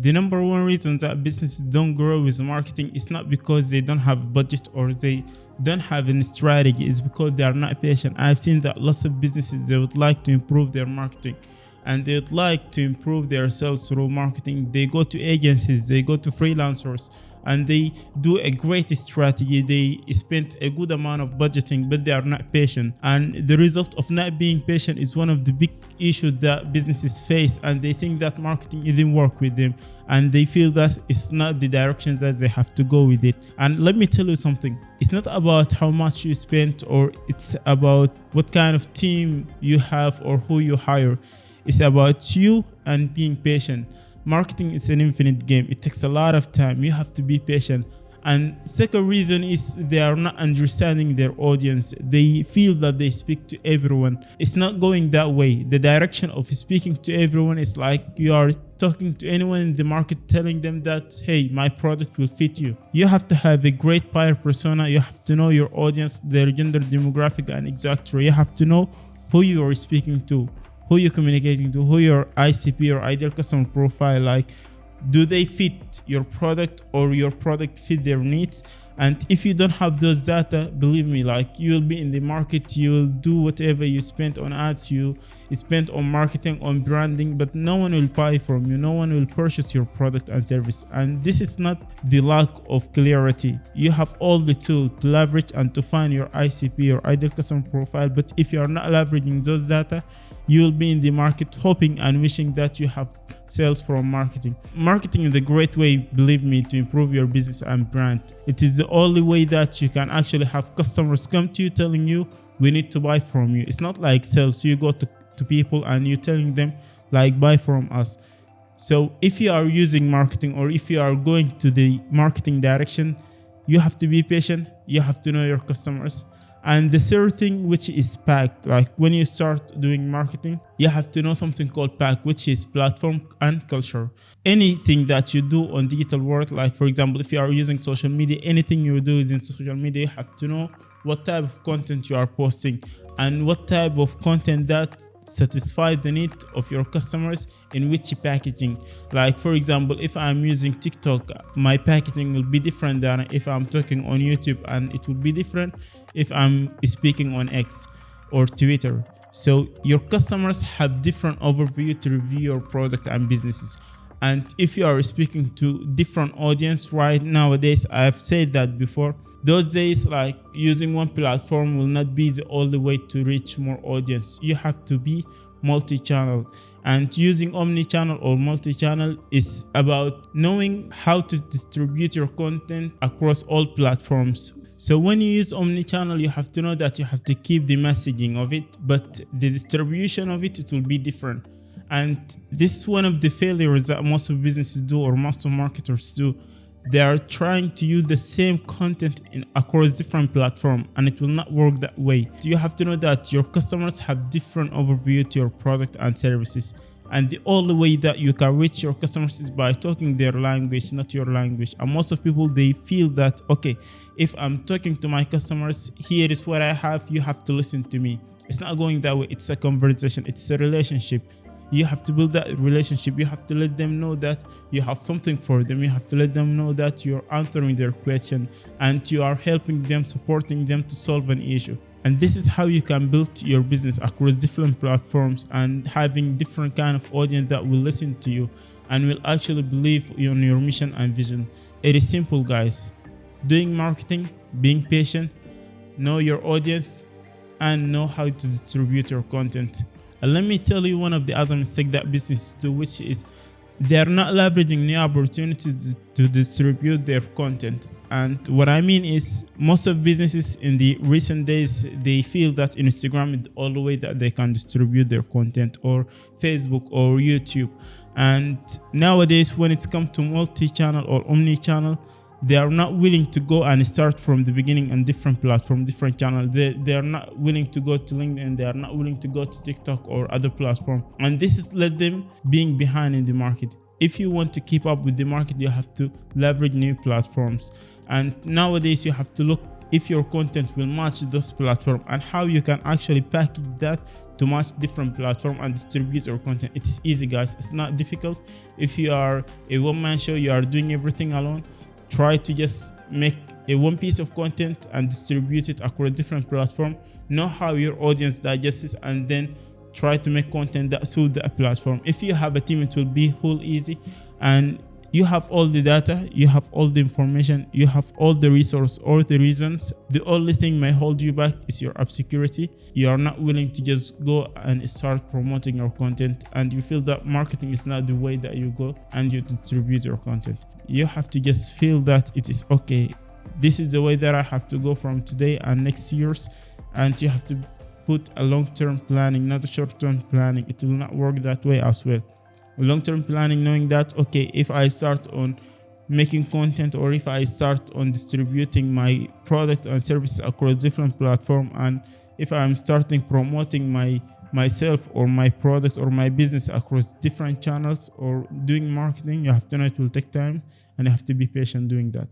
The number one reason that businesses don't grow with marketing is not because they don't have budget or they don't have any strategy. It's because they are not patient. I've seen that lots of businesses, they would like to improve their marketing and they would like to improve their sales through marketing. They go to agencies, they go to freelancers, and they do a great strategy. They spend a good amount of budgeting, but they are not patient. And the result of not being patient is one of the big issues that businesses face. And they think that marketing didn't work with them, and they feel that it's not the direction that they have to go with it. And let me tell you something. It's not about how much you spend, or it's about what kind of team you have or who you hire. It's about you and being patient. Marketing is an infinite game. It takes a lot of time. You have to be patient. And second reason is they are not understanding their audience. They feel that they speak to everyone. It's not going that way. The direction of speaking to everyone is like you are talking to anyone in the market, telling them that, hey, my product will fit you. You have to have a great buyer persona. You have to know your audience, their gender demographic, and etc. You have to know who you are speaking to, who you're communicating to, who your ICP or ideal customer profile, like, do they fit your product or your product fit their needs? And if you don't have those data, believe me, like, you'll be in the market, you'll do whatever you spent on ads, you spent on marketing, on branding, but no one will buy from you, no one will purchase your product and service. And this is not the lack of clarity. You have all the tools to leverage and to find your ICP or ideal customer profile, but if you are not leveraging those data, you will be in the market hoping and wishing that you have sales from marketing. Marketing is a great way, believe me, to improve your business and brand. It is the only way that you can actually have customers come to you telling you, we need to buy from you. It's not like sales. You go to people and you're telling them, like, buy from us. So if you are using marketing, or if you are going to the marketing direction, you have to be patient. You have to know your customers. And the third thing, which is PAC, like when you start doing marketing, you have to know something called PAC, which is platform and culture. Anything that you do on digital world, like for example, if you are using social media, anything you do in social media, you have to know what type of content you are posting and what type of content that satisfy the need of your customers in which packaging. Like for example, if I'm using TikTok, my packaging will be different than if I'm talking on YouTube, and it will be different if I'm speaking on X or Twitter. So your customers have different overview to review your product and businesses. And if you are speaking to different audience right nowadays, I've said that before, those days, like, using one platform will not be the only way to reach more audience. You have to be multi-channel, and using omni-channel or multi-channel is about knowing how to distribute your content across all platforms. So when you use omni-channel, you have to know that you have to keep the messaging of it, but the distribution of it will be different. And this is one of the failures that most of businesses do, or most of marketers do. They are trying to use the same content across different platforms, and it will not work that way. You have to know that your customers have different overview to your product and services, and the only way that you can reach your customers is by talking their language, not your language. And most of people, they feel that, okay, if I'm talking to my customers, here is what I have, you have to listen to me. It's not going that way. It's a conversation, it's a relationship. You have to build that relationship. You have to let them know that you have something for them. You have to let them know that you're answering their question and you are helping them, supporting them to solve an issue. And this is how you can build your business across different platforms and having different kind of audience that will listen to you and will actually believe in your mission and vision. It is simple, guys. Doing marketing, being patient, know your audience, and know how to distribute your content. And let me tell you one of the other mistakes that businesses do, which is they are not leveraging new opportunities to distribute their content. And what I mean is, most of businesses in the recent days, they feel that Instagram is the only way that they can distribute their content, or Facebook or YouTube. And nowadays, when it comes to multi-channel or omni-channel, they are not willing to go and start from the beginning on different platforms, different channels. They are not willing to go to LinkedIn. They are not willing to go to TikTok or other platforms. And this has led them being behind in the market. If you want to keep up with the market, you have to leverage new platforms. And nowadays, you have to look if your content will match those platforms, and how you can actually package that to match different platforms and distribute your content. It is easy, guys. It's not difficult. If you are a one-man show, you are doing everything alone, try to just make a one piece of content and distribute it across different platforms. Know how your audience digests it, and then try to make content that suits the platform. If you have a team, it will be whole easy, and you have all the data, you have all the information, you have all the resource or the reasons. The only thing may hold you back is your app security. You are not willing to just go and start promoting your content, and you feel that marketing is not the way that you go and you distribute your content. You have to just feel that it is okay. This is the way that I have to go from today and next years, and you have to put a long-term planning, not a short-term planning. It will not work that way as well. Long-term planning, knowing that, okay, if I start on making content, or if I start on distributing my product and services across different platforms, and if I'm starting promoting myself or my product or my business across different channels or doing marketing, you have to know it will take time, and you have to be patient doing that.